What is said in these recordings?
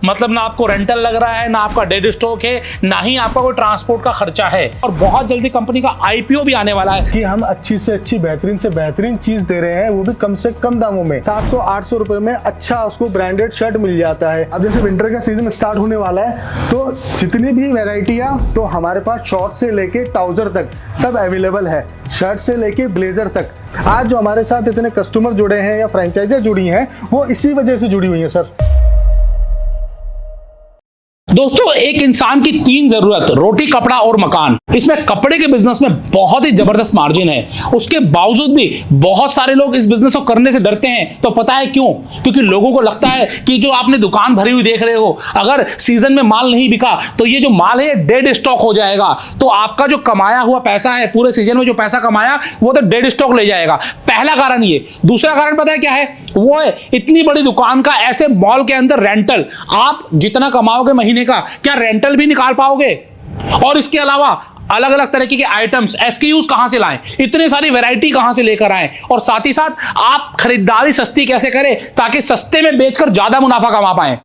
मतलब ना आपको रेंटल लग रहा है, ना आपका डेड स्टॉक है, ना ही आपका कोई ट्रांसपोर्ट का खर्चा है। और बहुत जल्दी कंपनी का आईपीओ भी आने वाला है कि हम अच्छी से अच्छी बेहतरीन से बेहतरीन चीज दे रहे हैं, वो भी कम से कम दामों में। 700-800 रुपए में अच्छा उसको ब्रांडेड शर्ट मिल जाता है। अब जैसे विंटर का सीजन स्टार्ट होने वाला है, तो जितनी भी वेराइटियां, तो हमारे पास शॉर्ट से लेके ट्राउजर तक सब अवेलेबल है, शर्ट से लेके ब्लेजर तक। आज जो हमारे साथ इतने कस्टमर जुड़े हैं या फ्रेंचाइजी जुड़ी हैं, वो इसी वजह से जुड़ी हुई हैं सर। दोस्तों, एक इंसान की तीन जरूरत, रोटी, कपड़ा और मकान। इसमें कपड़े के बिजनेस में बहुत ही जबरदस्त मार्जिन है। उसके बावजूद भी बहुत सारे लोग इस बिजनेस को करने से डरते हैं। तो पता है क्यों? क्योंकि लोगों को लगता है कि जो आपने दुकान भरी हुई देख रहे हो, अगर सीजन में माल नहीं बिका तो ये जो माल है डेड स्टॉक हो जाएगा। तो आपका जो कमाया हुआ पैसा है, पूरे सीजन में जो पैसा कमाया, वो तो डेड स्टॉक ले जाएगा। पहला कारण ये। दूसरा कारण पता है क्या है? वो है इतनी बड़ी दुकान का, ऐसे मॉल के अंदर रेंटल। आप जितना कमाओगे महीने का, क्या रेंटल भी निकाल पाओगे? और इसके अलावा अलग अलग तरीके के आइटम्स, एसक्यूज कहां से लाएं, इतने सारी वैरायटी कहां से लेकर आएं, और साथ ही साथ आप खरीदारी सस्ती कैसे करें ताकि सस्ते में बेचकर ज्यादा मुनाफा कमा पाएं।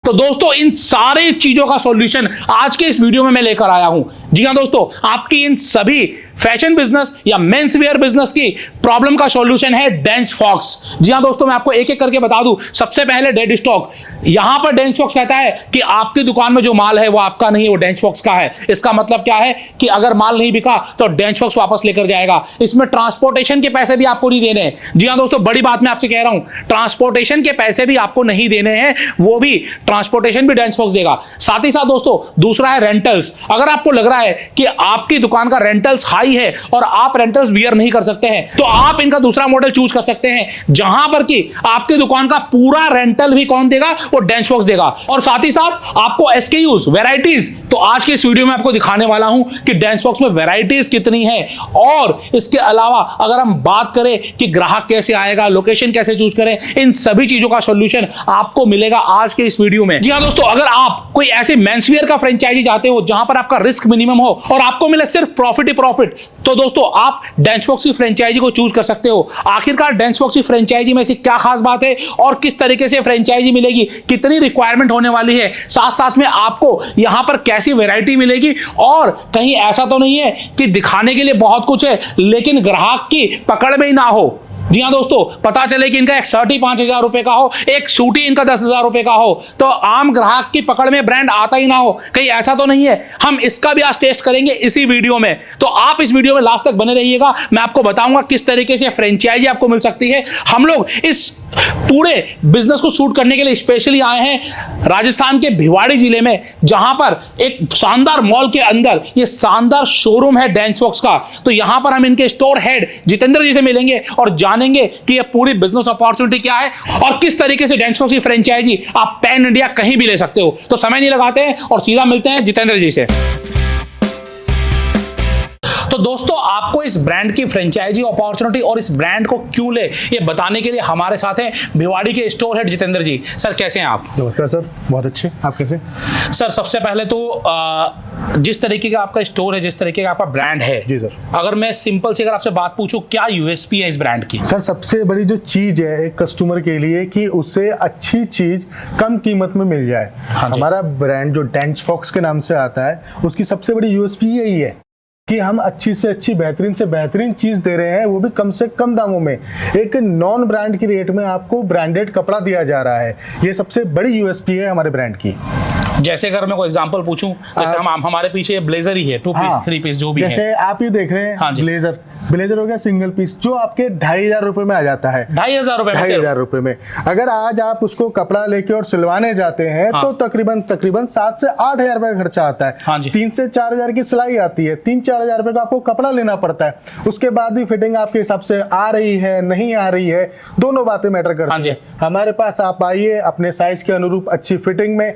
तो दोस्तों, इन सारी चीजों का सॉल्यूशन आज के इस वीडियो में मैं लेकर आया हूं। जी हां दोस्तों, आपकी इन सभी फैशन बिजनेस या मेंस वेयर बिजनेस की प्रॉब्लम का सॉल्यूशन है डेंस फॉक्स। जी हां दोस्तों, मैं आपको एक एक करके बता दूं। सबसे पहले डेड स्टॉक। यहां पर डेंस फॉक्स कहता है कि आपकी दुकान में जो माल है वो आपका नहीं है, वो डेंस फॉक्स का है। इसका मतलब क्या है कि अगर माल नहीं बिका तो डेंस फॉक्स वापस लेकर जाएगा। इसमें ट्रांसपोर्टेशन के पैसे भी आपको नहीं देने हैं। जी हां दोस्तों, बड़ी बात मैं आपसे कह रहा हूं, ट्रांसपोर्टेशन के पैसे भी आपको नहीं देने हैं, वो भी ट्रांसपोर्टेशन भी डेंस फॉक्स देगा। साथ ही साथ दोस्तों, दूसरा है रेंटल्स। अगर आपको लग रहा है कि आपकी दुकान का रेंटल्स हाई है और आप रेंटल्स बियर नहीं कर सकते हैं, तो आप इनका दूसरा मॉडल चूज कर सकते हैं, जहां पर कि आपकी दुकान का पूरा रेंटल भी कौन देगा? वो डेंस फॉक्स देगा। और साथ ही साथ आपको एसकेयूज, वैरायटीज, तो आज की इस वीडियो में आपको दिखाने वाला हूं कि डेंस फॉक्स में वैरायटीज कितनी है। और इसके अलावा अगर हम बात करें कि ग्राहक कैसे आएगा, लोकेशन कैसे चूज करें, इन सभी चीजों का सॉल्यूशन आपको मिलेगा आज के इस वीडियो में। जी हां दोस्तों, अगर आप कोई ऐसे मेंसवियर का फ्रेंचाइजी चाहते हो जहां पर आपका रिस्क मिनिमम हो और आपको मिले सिर्फ प्रॉफिट ही प्रॉफिट, तो दोस्तों आप डेंस फॉक्स की फ्रेंचाइजी को चूज कर सकते हो। आखिरकार डेंस फॉक्स की फ्रेंचाइजी में से क्या खास बात है और किस तरीके से फ्रेंचाइजी मिलेगी, कितनी रिक्वायरमेंट होने वाली है, साथ साथ में आपको यहां पर कैसी वैरायटी मिलेगी, और कहीं ऐसा तो नहीं है कि दिखाने के लिए बहुत कुछ है लेकिन ग्राहक की पकड़ में ही ना हो। जी हां दोस्तों, पता चले कि इनका एक शर्ट ही 5,000 रुपए का हो, एक सूट ही इनका 10,000 रुपए का हो, तो आम ग्राहक की पकड़ में ब्रांड आता ही ना हो। कहीं ऐसा तो नहीं है? हम इसका भी आज टेस्ट करेंगे इसी वीडियो में। तो आप इस वीडियो में लास्ट तक बने रहिएगा। मैं आपको बताऊंगा किस तरीके से फ्रेंचाइजी आपको मिल सकती है। हम लोग इस पूरे बिजनेस को शूट करने के लिए स्पेशली आए हैं राजस्थान के भिवाड़ी जिले में, जहां पर एक शानदार मॉल के अंदर ये शानदार शोरूम है डेंस फॉक्स का। तो यहां पर हम इनके स्टोर हेड जितेंद्र जी से मिलेंगे और जानेंगे कि ये पूरी बिजनेस अपॉर्चुनिटी क्या है और किस तरीके से डेंस फॉक्स की फ्रेंचाइजी आप पैन इंडिया कहीं भी ले सकते हो। तो समय नहीं लगाते हैं और सीधा मिलते हैं जितेंद्र जी से। तो दोस्तों, आपको इस ब्रांड की फ्रेंचाइजी अपॉर्चुनिटी और इस ब्रांड को क्यों ले, ये बताने के लिए हमारे साथ हैं भिवाड़ी के स्टोर हेड जितेंद्र जी। सर, कैसे हैं आप? नमस्कार सर, बहुत अच्छे। आप कैसे? सर, सबसे पहले तो जिस तरीके का आपका स्टोर है, जिस तरीके का आपका ब्रांड है, जी सर, अगर मैं सिंपल से अगर आपसे बात पूछूं, क्या यूएसपी है इस ब्रांड की? सर, सबसे बड़ी जो चीज है एक कस्टमर के लिए कि उसे अच्छी चीज कम कीमत में मिल जाए। हमारा ब्रांड जो डेंस फॉक्स के नाम से आता है, उसकी सबसे बड़ी यूएसपी यही है कि हम अच्छी से अच्छी बेहतरीन से बेहतरीन चीज दे रहे हैं, वो भी कम से कम दामों में। एक नॉन ब्रांड की रेट में आपको ब्रांडेड कपड़ा दिया जा रहा है। ये सबसे बड़ी यूएसपी है हमारे ब्रांड की। जैसे अगर मैं कोई एग्जांपल पूछूं, जैसे हमारे पीछे ब्लेजर ही है, 2 पीस 3 पीस जो भी है, जैसे आप ये देख रहे हैं, ब्लेजर हो गया सिंगल पीस, जो आपके 2,500 रुपए में आ जाता है। 2,500 रुपए में अगर आज आप उसको कपड़ा लेके और सिलवाने जाते हैं, तो तकरीबन 7 से 8,000 रुपए का खर्चा आता है। 3 से 4,000 की सिलाई आती है, 3-4,000 रुपए का आपको कपड़ा लेना पड़ता है। उसके बाद भी फिटिंग आपके हिसाब से आ रही है नहीं आ रही है, दोनों बातें मैटर करती हैं। हमारे पास आप आइए, अपने साइज के अनुरूप अच्छी फिटिंग में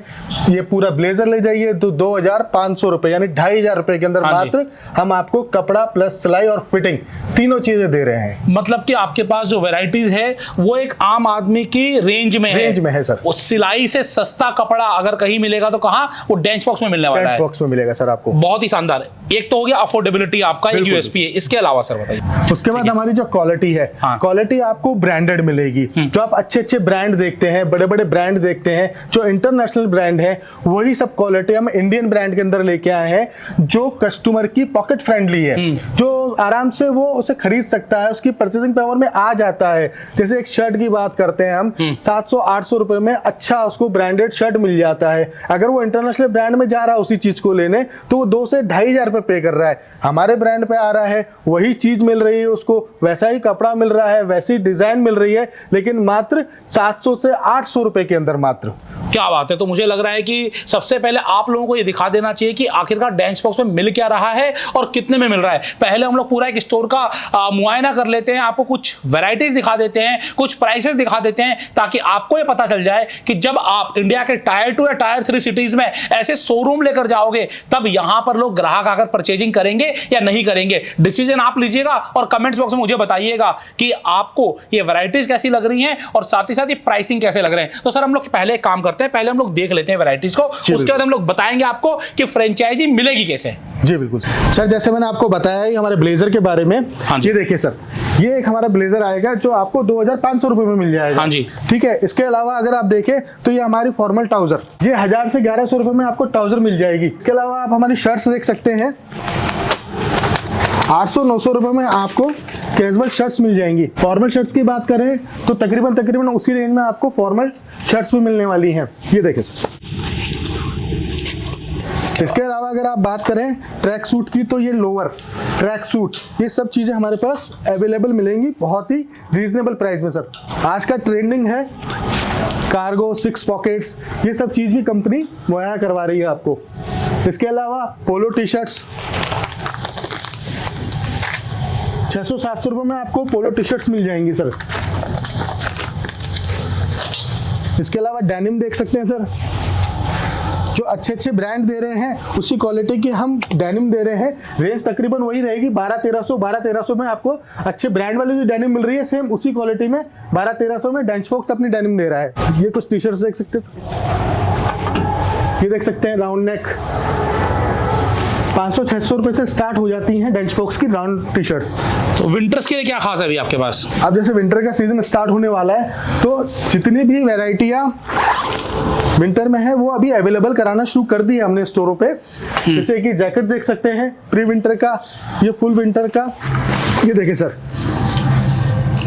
ये पूरा ब्लेजर ले जाइए तो 2500 रुपए यानी 2500 रुपए के अंदर हाँ जी। मात्र हम आपको कपड़ा प्लस सिलाई और फिटिंग तीनों चीजें दे रहे हैं। मतलब कि आपके पास जो वैरायटीज है वो एक आम आदमी की रेंज में है सर। वो सिलाई से सस्ता कपड़ा अगर कहीं मिलेगा तो कहाँ, वो डेंच बॉक्स में मिलने वाला है। बॉक्स में मिलेगा सर आपको। बहुत ही शानदार है। एक तो हो गया अफोर्डेबिलिटी, आपका एक यूएसपी है। इसके अलावा सर बताइए। उसके बाद हमारी जो क्वालिटी है, हाँ। क्वालिटी आपको ब्रांडेड मिलेगी। जो आप अच्छे अच्छे ब्रांड देखते हैं, बड़े बड़े ब्रांड देखते हैं, जो इंटरनेशनल ब्रांड है, वही सब क्वालिटी हम इंडियन ब्रांड के अंदर लेके आए हैं, जो कस्टमर की पॉकेट फ्रेंडली है, जो आराम से वो उसे खरीद सकता है, उसकी परचेसिंग पावर में आ जाता है। जैसे एक शर्ट की बात करते हैं हम, 700-800 रुपए में अच्छा उसको ब्रांडेड शर्ट मिल जाता है। अगर वो इंटरनेशनल ब्रांड में जा रहा है उसी चीज को लेने, तो वो 2 से 2500 रुपए पे कर रहा है। हमारे ब्रांड पे आ रहा है, वही चीज मिल रही है उसको, वैसा ही कपड़ा मिल रहा है, वैसी डिजाइन मिल रही है, लेकिन मात्र 700 से 800 रुपए के अंदर मात्र। क्या बात है। तो मुझे लग रहा है कि सबसे पहले आप लोगों को ये दिखा देना चाहिए कि आखिरकार डेंच बॉक्स में मिल क्या रहा है और कितने में मिल रहा है। पहले हम लोग पूरा एक स्टोर का मुआयना कर लेते हैं, आपको कुछ वैरायटीज दिखा देते हैं, कुछ प्राइसेस दिखा देते हैं, ताकि आपको ये पता चल जाए कि जब आप इंडिया के टायर 2 या टायर 3 सिटीज में ऐसे शोरूम लेकर जाओगे, तब यहां पर लोग ग्राहक आकर परचेजिंग करेंगे या नहीं करेंगे। डिसीजन आप लीजिएगा और कमेंट्स बॉक्स में मुझे बताइएगा कि आपको ये वैरायटीज कैसी लग रही हैं और साथ ही साथ ये प्राइसिंग कैसे लग रहे हैं। तो सर हम लोग पहले एक काम करते हैं, पहले हम लोग देख लेते हैं वैरायटीज को, उसके बाद हम लोग बताएंगे आपको कि फ्रेंचाइजी मिलेगी कैसे। जी बिल्कुल सर, जैसे मैंने आपको बताया है हमारे ब्लेजर के बारे में। हाँ जी। ये देखिए सर, ये एक हमारा ब्लेजर आएगा जो आपको 2500 रुपए में मिल जाएगा। हाँ जी। ठीक है। इसके अलावा अगर आप देखें तो ये हमारी फॉर्मल ट्राउजर, ये 1000 से 1100 रुपए में आपको ट्राउजर मिल जाएगी। इसके अलावा आप हमारी शर्ट्स देख सकते हैं, 800-900 रुपए में आपको कैजुअल शर्ट्स मिल जाएंगी। फॉर्मल शर्ट्स की बात करें तो तकरीबन उसी रेंज में आपको फॉर्मल शर्ट्स भी मिलने वाली हैं। ये देखिए सर। इसके अलावा अगर आप बात करें ट्रैक सूट की, तो ये लोअर ट्रैक सूट, ये सब चीजें हमारे पास अवेलेबल मिलेंगी बहुत ही रीजनेबल प्राइस में सर। आज का ट्रेंडिंग है कार्गो, 6 पॉकेट्स, ये सब चीज भी कंपनी मुहैया करवा रही है आपको। इसके अलावा पोलो टी शर्ट्स 600-700 रुपए में आपको पोलो टी शर्ट्स मिल जाएंगी सर। इसके अलावा डेनिम देख सकते हैं सर, जो अच्छे अच्छे ब्रांड दे रहे हैं उसी क्वालिटी की हम डेनिम दे रहे हैं। रेंज तकरीबन वही रहेगी 12-1300 में आपको अच्छे ब्रांड वाली जो डेनिम मिल रही है, सेम उसी क्वालिटी में 12-1300 में डेंच फॉक्स अपनी डेनिम दे रहा है। ये कुछ टी शर्ट्स देख सकते हैं, ये देख सकते हैं राउंड नेक, 500-600 रुपए से स्टार्ट हो जाती हैं डेंच फॉक्स की राउंड टी शर्ट्स। तो विंटर्स के लिए क्या खास है अभी आपके पास? अब जैसे विंटर का सीजन स्टार्ट होने वाला है, तो जितनी भी वेराइटियां विंटर में है वो अभी अवेलेबल कराना शुरू कर दी है हमने स्टोरों पे। जैसे कि जैकेट देख सकते हैं प्री विंटर का, ये फुल विंटर का, ये देखिए सर।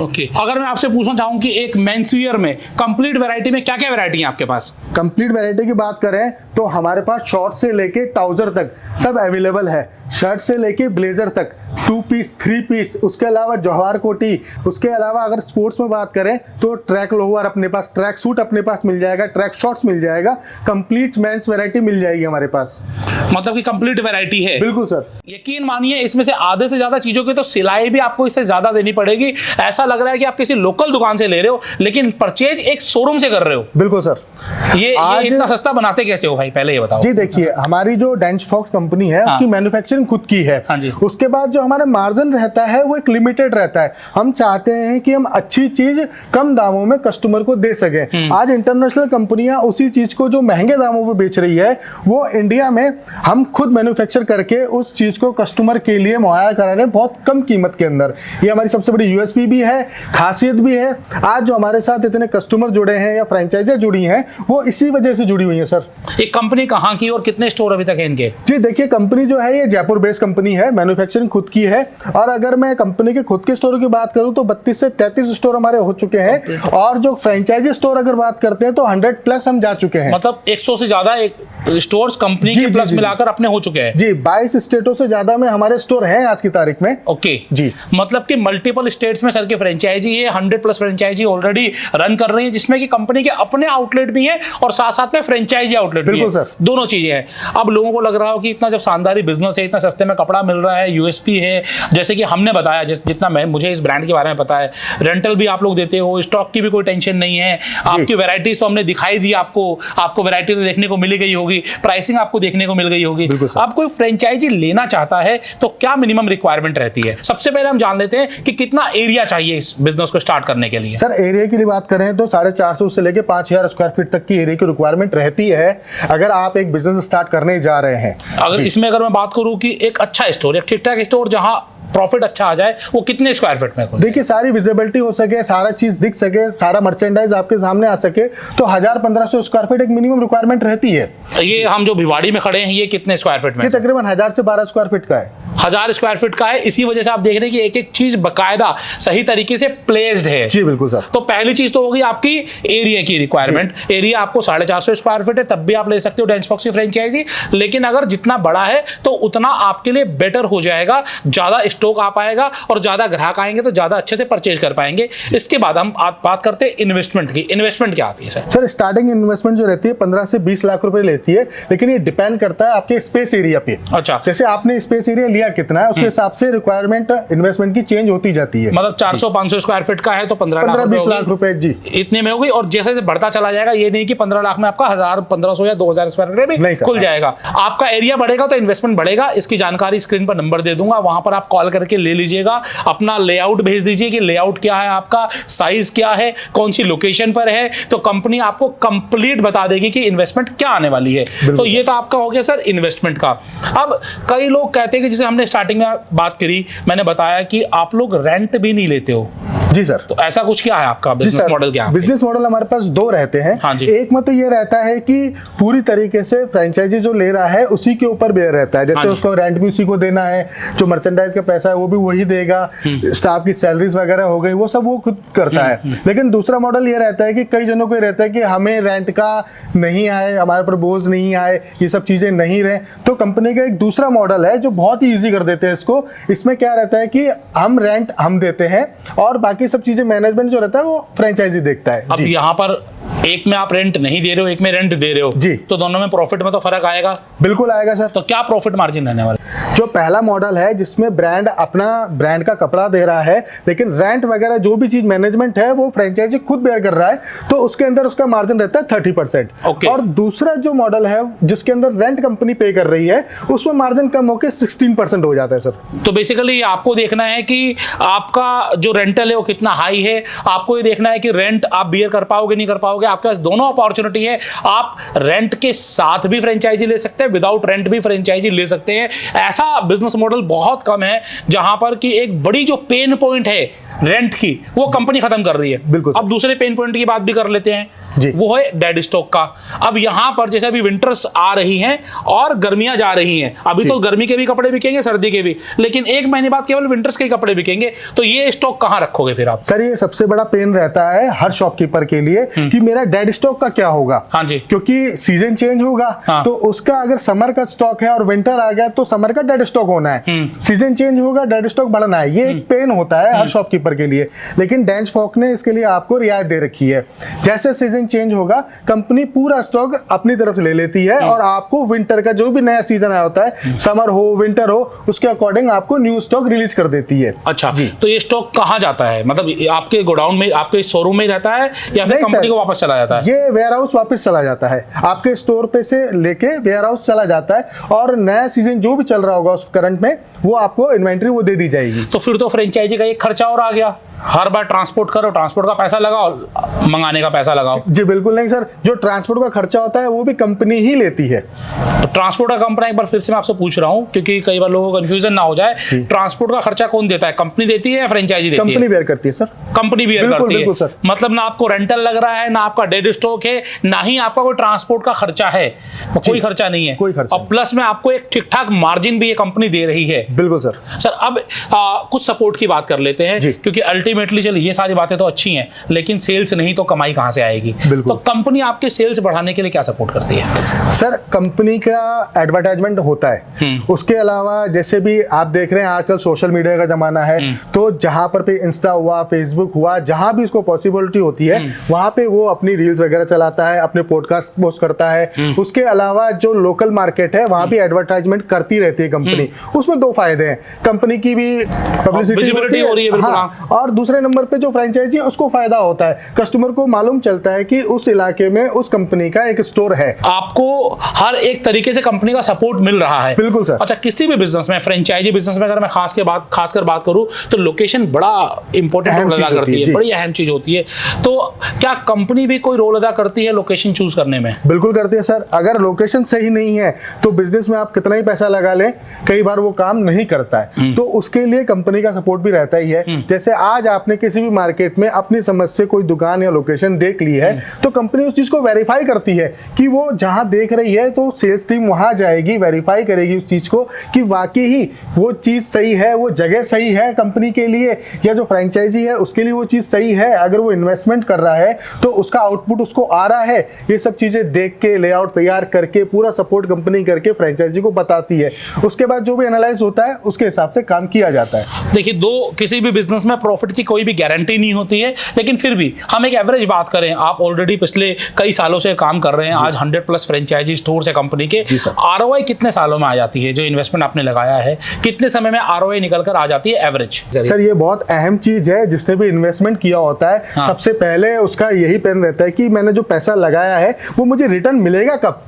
ओके। अगर मैं आपसे पूछना चाहूँ कि एक मेंस वियर में कंप्लीट वैरायटी में क्या क्या वैरायटी है आपके पास? कंप्लीट वैरायटी की बात करें तो हमारे पास शॉर्ट से लेके ट्राउजर तक सब अवेलेबल है। शर्ट से लेके ब्लेजर तक, 2 पीस 3 पीस, उसके अलावा जौहर कोटी, उसके अलावा अगर स्पोर्ट्स में बात करें तो ट्रैक लोअर अपने पास, ट्रैक सूट अपने पास मिल जाएगा, ट्रैक शॉर्ट्स मिल जाएगा, कंप्लीट मेंस वैरायटी मिल जाएगी हमारे पास। मतलब कि कंप्लीट वैरायटी है। बिल्कुल सर। यकीन मानिए इसमें से आधे से ज्यादा चीजों की तो सिलाई भी आपको इससे ज्यादा देनी पड़ेगी। ऐसा लग रहा है कि आप किसी लोकल दुकान से ले रहे हो, लेकिन परचेज एक शोरूम से कर रहे हो। बिल्कुल सर। ये इतना सस्ता बनाते कैसे हो भाई, पहले ये बताओ। जी देखिए, हमारी जो डेंच फॉक्स कंपनी है, हाँ। उसकी मैन्युफैक्चरिंग खुद की है। हाँ जी। उसके बाद जो हमारा मार्जिन रहता है वो एक लिमिटेड रहता है। हम चाहते हैं कि हम अच्छी चीज कम दामों में कस्टमर को दे सके। आज इंटरनेशनल कंपनियां उसी चीज को जो महंगे दामों पे बेच रही है, वो इंडिया में हम खुद मैन्युफैक्चर करके उस चीज को कस्टमर के लिए मुहैया करा रहे हैं बहुत कम कीमत के अंदर। ये हमारी सबसे बड़ी यूएसपी भी है, खासियत भी है। आज जो हमारे साथ इतने कस्टमर जुड़े हैं या फ्रेंचाइजी जुड़ी हैं, वो इसी वजह से जुड़ी हुई है सर। ये कंपनी कहाँ की और कितने स्टोर अभी तक है इनके? जी देखिए, कंपनी जो है ये जयपुर बेस्ड कंपनी है, मैन्युफैक्चरिंग खुद की है। और अगर मैं कंपनी के खुद के स्टोर की बात करूं तो 32 से 33 स्टोर हमारे हो चुके हैं। और जो फ्रेंचाइजी स्टोर अगर बात करते हैं तो 100 प्लस हम जा चुके हैं। मतलब 100 से ज्यादा एक स्टोर्स कंपनी जी, के जी, प्लस जी, मिला मिलाकर अपने हो चुके हैं जी। 22 स्टेटों से ज्यादा में हमारे स्टोर हैं आज की तारीख में। ओके जी। मतलब कि मल्टीपल स्टेट्स में सर के फ्रेंचाइजी है, 100+ फ्रेंचाइजी ऑलरेडी रन कर रही है, जिसमें कि कंपनी के अपने आउटलेट भी हैं और साथ साथ में फ्रेंचाइजी आउटलेट भी बिल्कुल है। सर। दोनों चीजें हैं। अब लोगों को लग रहा हो कि इतना जब शानदारी बिजनेस है, इतना सस्ते में कपड़ा मिल रहा है, यूएसपी है, जैसे कि हमने बताया, जितना मैं मुझे इस ब्रांड के बारे में पता है, रेंटल भी आप लोग देते हो, स्टॉक की भी कोई टेंशन नहीं है, आपकी वैरायटीज तो हमने दिखाई दी आपको वैरायटी तो देखने को मिल गई होगी, प्राइसिंग आपको देखने को मिल गई होगी। अब कोई फ्रेंचाइजी लेना चाहता है तो क्या मिनिमम रिक्वायरमेंट रहती है? सबसे पहले हम जान लेते हैं कि कितना एरिया चाहिए इस बिजनेस को स्टार्ट करने के लिए। सर एरिया की बात करें तो 450 से लेके 5000 स्क्वायर फीट तक की एरिया की रिक्वायरमेंट रहती है अगर आप एक बिजनेस स्टार्ट करने जा रहे हैं। अगर इसमें अगर मैं बात करूं कि एक अच्छा स्टोर, एक ठीक ठाक स्टोर जहां प्रॉफिट अच्छा आ जाए, वो कितने स्क्वायर फीट में? देखिए सारी विजिबिलिटी हो सके, सारा चीज दिख सके, सारा मर्चेंडाइज आपके सामने आ सके, तो 1000-1500 स्क्वायर फीट एक मिनिमम रिक्वायरमेंट रहती है। ये हम जो भिवाड़ी में खड़े हैं, ये कितने स्क्वायर फीट में? ये तकरीबन 1000 से 12 स्क्वायर फीट का है। 1000 स्क्वायर फीट का है। इसी वजह से आप देख रहे हैं कि एक एक चीज बकायदा सही तरीके से प्लेस्ड है। जी बिल्कुल सर। तो पहली चीज तो होगी आपकी एरिया की रिक्वायरमेंट। एरिया आपको 450 स्क्वायर फीट है, तब भी आप ले सकते हो डेंसबॉक्स की फ्रेंचाइजी, लेकिन अगर जितना बड़ा है तो उतना आपके लिए बेटर हो जाएगा, ज्यादा स्टॉक आ पाएगा और ज्यादा ग्राहक आएंगे तो ज्यादा अच्छे से परचेज कर पाएंगे। इसके बाद हम बात करते हैं इन्वेस्टमेंट की। इन्वेस्टमेंट क्या आती है सर? सर स्टार्टिंग इन्वेस्टमेंट जो रहती है 15 से 20 लाख रुपए लेती है, लेकिन ये डिपेंड करता है आपके स्पेस एरिया पे। अच्छा। जैसे आपने स्पेस एरिया लिया कितना है, उसके हिसाब से रिक्वायरमेंट इन्वेस्टमेंट की चेंज होती जाती है। मतलब 400-500 स्क्वायर फीट का है तो 15-20 लाख रुपए जी इतने में होगी। और जैसे जैसे बढ़ता चला जाएगा, ये नहीं कि 15 लाख में आपका 1000, 1500 या 2000 स्क्वायर फीट भी खुल जाएगा। आपका एरिया बढ़ेगा तो इन्वेस्टमेंट बढ़ेगा। इसकी जानकारी स्क्रीन पर नंबर दे दूंगा, वहां पर आप कॉल करके ले लीजिएगा। अपना लेआउट भेज दीजिए कि लेआउट क्या है, आपका साइज क्या है, कौन सी लोकेशन पर है, तो कंपनी आपको कंप्लीट बता देगी कि इन्वेस्टमेंट क्या आने वाली है। तो ये तो आपका हो गया सर इन्वेस्टमेंट का। अब कई लोग कहते हैं कि जैसे हमने स्टार्टिंग में बात करी, मैंने बताया कि आप लोग रेंट भी नहीं लेते हो। जी सर। तो ऐसा कुछ क्या है आपका बिजनेस मॉडल? क्या बिजनेस मॉडल हमारे पास दो रहते हैं। हाँ जी। एक में तो ये रहता है कि पूरी तरीके से फ्रेंचाइजी जो ले रहा है उसी के ऊपर बेयर रहता है, जैसे हाँ उसको रेंट भी उसी को देना है, जो मर्चेंडाइज का पैसा है वो भी वही देगा, स्टाफ की सैलरीज वगैरह हो गई वो सब वो खुद करता है। लेकिन दूसरा मॉडल ये रहता है कि कई जनों को ये रहता है कि हमें रेंट का नहीं आए, हमारे पर बोझ नहीं आए, ये सब चीजें नहीं रहे, तो कंपनी का एक दूसरा मॉडल है जो बहुत ही ईजी कर देते हैं इसको। इसमें क्या रहता है कि हम रेंट हम देते हैं और बाकी सब चीजें मैनेजमेंट जो रहता है वो फ्रेंचाइजी देखता है। अब यहाँ पर एक में आप रेंट नहीं दे रहे हो, एक में रेंट दे रहे हो जी, तो दोनों में प्रॉफिट में तो फर्क आएगा। बिल्कुल आएगा सर। तो क्या प्रॉफिट मार्जिन रहने वाला? जो पहला मॉडल है जिसमें ब्रांड अपना ब्रांड का कपड़ा दे रहा है, लेकिन रेंट वगैरह जो भी चीज मैनेजमेंट है वो फ्रेंचाइजी खुद बेयर कर रहा है, तो उसके अंदर उसका मार्जिन रहता है 30%। ओके। और दूसरा जो मॉडल है जिसके अंदर रेंट कंपनी पे कर रही है, उसमें मार्जिन कम होकर 16% हो जाता है सर। तो बेसिकली आपको देखना है कि आपका जो रेंटल है वो कितना हाई है, आपको ये देखना है कि रेंट आप बियर कर पाओगे नहीं कर पाओगे। आपके पास दोनों अपॉर्चुनिटी है, आप रेंट के साथ भी फ्रेंचाइजी ले सकते हैं, विदाउट रेंट भी फ्रेंचाइजी ले सकते हैं। ऐसा बिजनेस मॉडल बहुत कम है जहां पर कि एक बड़ी जो पेन पॉइंट है रेंट की वो कंपनी खत्म कर रही है। बिल्कुल। अब दूसरे पेन पॉइंट की बात भी कर लेते हैं जी। वो है डेड स्टॉक का। अब यहां पर जैसे अभी विंटर्स आ रही हैं और गर्मियां जा रही हैं, अभी तो गर्मी के भी कपड़े बिकेंगे, सर्दी के भी, लेकिन एक महीने बाद केवल विंटर्स के कपड़े बिकेंगे, तो ये स्टॉक कहां रखोगे फिर आप? सर ये सबसे बड़ा पेन रहता है हर शॉपकीपर के लिए कि मेरा डेड स्टॉक का क्या होगा। हाँ जी। क्योंकि सीजन चेंज होगा। हाँ। तो उसका अगर समर का स्टॉक है और विंटर आ गया तो समर का डेड स्टॉक होना है, सीजन चेंज होगा डेड स्टॉक बढ़ना है, ये एक पेन होता है हर शॉपकीपर के लिए। लेकिन डेंसफॉक ने इसके लिए आपको रियायत दे रखी है, जैसे सीजन चेंज होगा कंपनी पूरा स्टॉक अपनी तरफ से ले लेती है और आपको विंटर का जो भी नया सीजन आया होता है, समर हो विंटर हो, उसके अकॉर्डिंग आपको न्यू स्टॉक रिलीज कर देती है। अच्छा जी। तो ये स्टॉक कहाँ जाता है? मतलब आपके गोडाउन में, आपके शोरूम में रहता है या फिर कंपनी को वापस चला जाता है? ये वेयर हाउस वापस चला जाता है, आपके स्टोर पे से लेके वेयर हाउस चला जाता है और नया सीजन जो भी चल रहा होगा उस करंट में वो आपको इन्वेंट्री वो दे दी जाएगी। तो फिर तो फ्रेंचाइजी का एक खर्चा और आ गया, हर बार ट्रांसपोर्ट करो, ट्रांसपोर्ट का पैसा लगाओ, मंगाने का पैसा लगाओ। जी बिल्कुल नहीं सर, जो ट्रांसपोर्ट का खर्चा होता है वो भी कंपनी ही लेती है। तो ट्रांसपोर्ट का कंपनी, एक बार फिर से मैं आपसे पूछ रहा हूं क्योंकि कई बार लोगों को कंफ्यूजन ना हो जाए, ट्रांसपोर्ट का खर्चा कौन देता है? कंपनी देती है या फ्रेंचाइजी देती है? कंपनी बेयर करती है सर। कंपनी बेयर बिल्कुल, करती बिल्कुल है सर। मतलब ना आपको रेंटल लग रहा है, ना आपका डेड स्टॉक है, ना ही आपका कोई ट्रांसपोर्ट का खर्चा है, कोई खर्चा नहीं है, कोई खर्चा और प्लस में आपको एक ठीक ठाक मार्जिन भी ये कंपनी दे रही है। बिल्कुल सर। सर अब कुछ सपोर्ट की बात कर लेते हैं, क्योंकि अल्टीमेटली चलिए ये सारी बातें तो अच्छी हैं, लेकिन सेल्स नहीं तो कमाई कहां से आएगी? बिल्कुल। तो कंपनी आपके सेल्स बढ़ाने के लिए क्या सपोर्ट करती है? सर कंपनी का एडवर्टाइजमेंट होता है, उसके अलावा जैसे भी आप देख रहे हैं आजकल सोशल मीडिया का जमाना है, तो जहां पर भी इंस्टा हुआ, फेसबुक हुआ, जहां भी उसको पॉसिबिलिटी होती है वहां पे वो अपनी रील्स वगैरह चलाता है, अपने पॉडकास्ट पोस्ट करता है। उसके अलावा जो लोकल मार्केट है वहां भी एडवर्टाइजमेंट करती रहती है कंपनी। उसमें दो फायदे हैं, कंपनी की भी Visibility हो रही है, बिल्कुल। हाँ, और दूसरे नंबर पे जो फ्रेंचाइजी है उसको फायदा होता है, कस्टमर को मालूम चलता है कि उस इलाके में उस कंपनी का एक स्टोर है। आपको हर एक तरीके से कंपनी का सपोर्ट मिल रहा है। बिल्कुल सर। अच्छा, किसी भी बिजनेस में, फ्रेंचाइजी बिजनेस में अगर मैं खासकर बात करूं तो लोकेशन बड़ा इंपॉर्टेंट रोल अदा करती है, बड़ी अहम चीज होती है। तो क्या कंपनी भी कोई रोल अदा करती है लोकेशन चूज करने में? बिल्कुल करती है सर। अगर लोकेशन सही नहीं है तो बिजनेस में आप कितना ही पैसा लगा लें, कई बार वो काम नहीं करता है। तो उसके लिए कंपनी का सपोर्ट भी रहता ही है। जैसे आज आपने किसी भी मार्केट में अपनी समझ से कोई दुकान या लोकेशन देख ली है, तो कंपनी उस चीज को वेरीफाई करती है कि वो जहां देख रही है, तो सेल्स टीम वहां जाएगी, वेरीफाई करेगी उस चीज को कि वाकई ही वो चीज सही है, वो जगह सही है कंपनी के लिए, या जो फ्रेंचाइजी है उसके लिए वो चीज सही है। अगर वो इन्वेस्टमेंट कर रहा है तो उसका आउटपुट उसको आ रहा है। ये सब चीजें देख के, लेआउट तैयार करके, पूरा सपोर्ट कंपनी करके फ्रेंचाइजी को बताती है। उसके बाद जो भी एनालाइज होता है उसके हिसाब से काम किया जाता है। देखिए, किसी भी बिजनेस में प्रॉफिट की कोई भी गारंटी नहीं होती है, लेकिन फिर भी हम एक एवरेज बात करें, आप ऑलरेडी पिछले कई सालों से काम कर रहे हैं, आज 100+ फ्रेंचाइजी स्टोर्स है कंपनी के। आरओआई कितने सालों में आ जाती है? जो इन्वेस्टमेंट आपने लगाया है कितने समय में आरओआई निकल कर आ जाती है एवरेज? सर ये बहुत अहम चीज है, जिसने भी इन्वेस्टमेंट किया होता है सबसे पहले उसका यही प्लान रहता है कि मैंने जो पैसा लगाया है वो मुझे रिटर्न मिलेगा कब।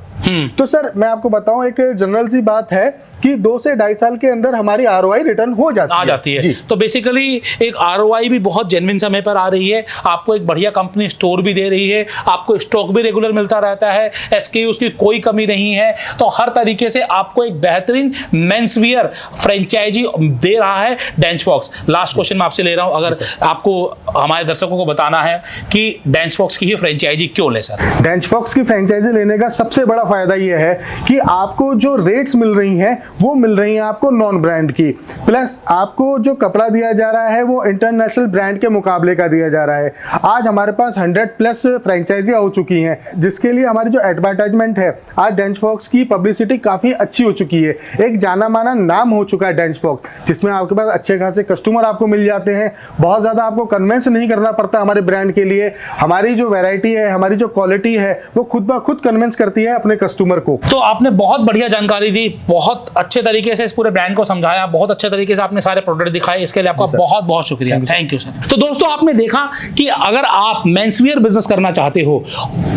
तो सर मैं आपको बताऊं, एक जनरल सी बात है कि 2 से 2.5 साल के अंदर हमारी आरओआई रिटर्न हो जाती है। तो बेसिकली एक आरओआई भी बहुत जेन्युइन समय पर आ रही है, आपको एक बढ़िया कंपनी स्टोर भी दे रही है, आपको स्टॉक भी रेगुलर मिलता रहता है, एसकेयूज की कोई कमी नहीं है। तो हर तरीके से आपको एक बेहतरीन मेंसवियर फ्रेंचाइजी दे रहा है डेंचबॉक्स। लास्ट क्वेश्चन मैं आपसे ले रहा हूं, अगर आपको हमारे दर्शकों को बताना है कि डेंचबॉक्स की ही फ्रेंचाइजी क्यों ले सर? डेंचबॉक्स की फ्रेंचाइजी लेने का सबसे बड़ा फायदा यह है कि आपको जो रेट्स मिल रही हैं वो मिल रही हैं आपको नॉन ब्रांड की, प्लस आपको जो कपड़ा दिया जा रहा है वो इंटरनेशनल ब्रांड के मुकाबले का दिया जा रहा है। आज हमारे पास 100+ फ्रेंचाइजी हो चुकी हैं, जिसके लिए हमारी जो एडवर्टाइजमेंट है, आज डेंचबॉक्स की पब्लिसिटी काफी अच्छी हो चुकी है, एक जाना माना नाम हो चुका है डेंचबॉक्स, जिसमें आपके पास अच्छे खासे कस्टमर आपको मिल जाते हैं। बहुत ज्यादा आपको कन्विंस नहीं करना पड़ता हमारे ब्रांड के लिए। हमारी जो वैरायटी है, हमारी जो क्वालिटी है, वो खुद ब खुद कन्विंस करती है अपने कस्टमर को। तो आपने बहुत बढ़िया जानकारी दी, बहुत अच्छे तरीके से इस पूरे ब्रांड को समझाया, बहुत अच्छे तरीके से आपने सारे प्रोडक्ट दिखाए, इसके लिए आपका बहुत बहुत शुक्रिया। Thank you sir. तो दोस्तों आपने देखा कि अगर आप मेंसवियर बिजनेस करना चाहते हो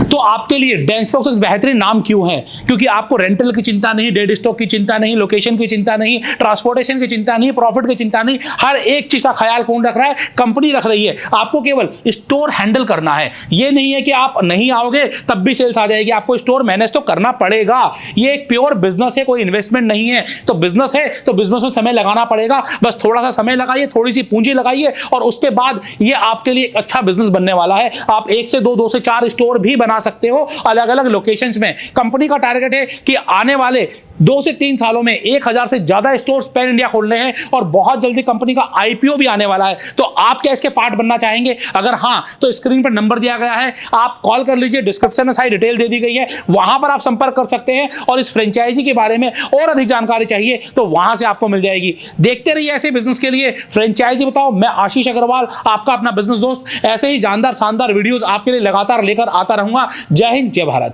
तो आपके लिए डेंचबॉक्स एक बेहतरीन नाम क्यों है? क्योंकि आपको रेंटल की चिंता नहीं, डेड स्टॉक की चिंता नहीं, लोकेशन की चिंता नहीं, ट्रांसपोर्टेशन की चिंता नहीं, प्रॉफिट की चिंता नहीं, हर एक चीज का ख्याल कौन रख रहा है? कंपनी रख रही है। आपको केवल स्टोर हैंडल करना है। ये नहीं है कि आप नहीं आओगे तब भी सेल्स आ जाएगी, आपको स्टोर मैनेज तो करना पड़ेगा। ये एक प्योर बिजनेस है, कोई इन्वेस्टमेंट नहीं है। तो बिजनेस है तो बिजनेस में समय लगाना पड़ेगा, बस थोड़ा सा समय लगाइए, थोड़ी सी पूंजी लगाइए और उसके बाद ये आपके लिए एक अच्छा बिजनेस बनने वाला है। आप 1 से 2, 2 से 4 स्टोर भी बना सकते हो अलग अलग लोकेशंस में। कंपनी का टारगेट है कि आने वाले 2 से 3 सालों में 1000 से ज्यादा स्टोर्स पैन इंडिया खोलने हैं और बहुत जल्दी कंपनी का आईपीओ भी आने वाला है। तो आप क्या इसके पार्ट बनना चाहेंगे? अगर हाँ तो स्क्रीन पर नंबर दिया गया है, आप कॉल कर लीजिए, डिस्क्रिप्शन में सारी डिटेल दे दी गई है, वहां पर आप संपर्क कर सकते हैं और इस फ्रेंचाइजी के बारे में और अधिक जानकारी चाहिए तो वहां से आपको मिल जाएगी। देखते रहिए ऐसे बिजनेस के लिए फ्रेंचाइजी बताओ। मैं आशीष अग्रवाल, आपका अपना बिजनेस दोस्त, ऐसे ही जानदार शानदार वीडियोस आपके लिए लगातार लेकर आता रहूंगा। जय हिंद, जय भारत।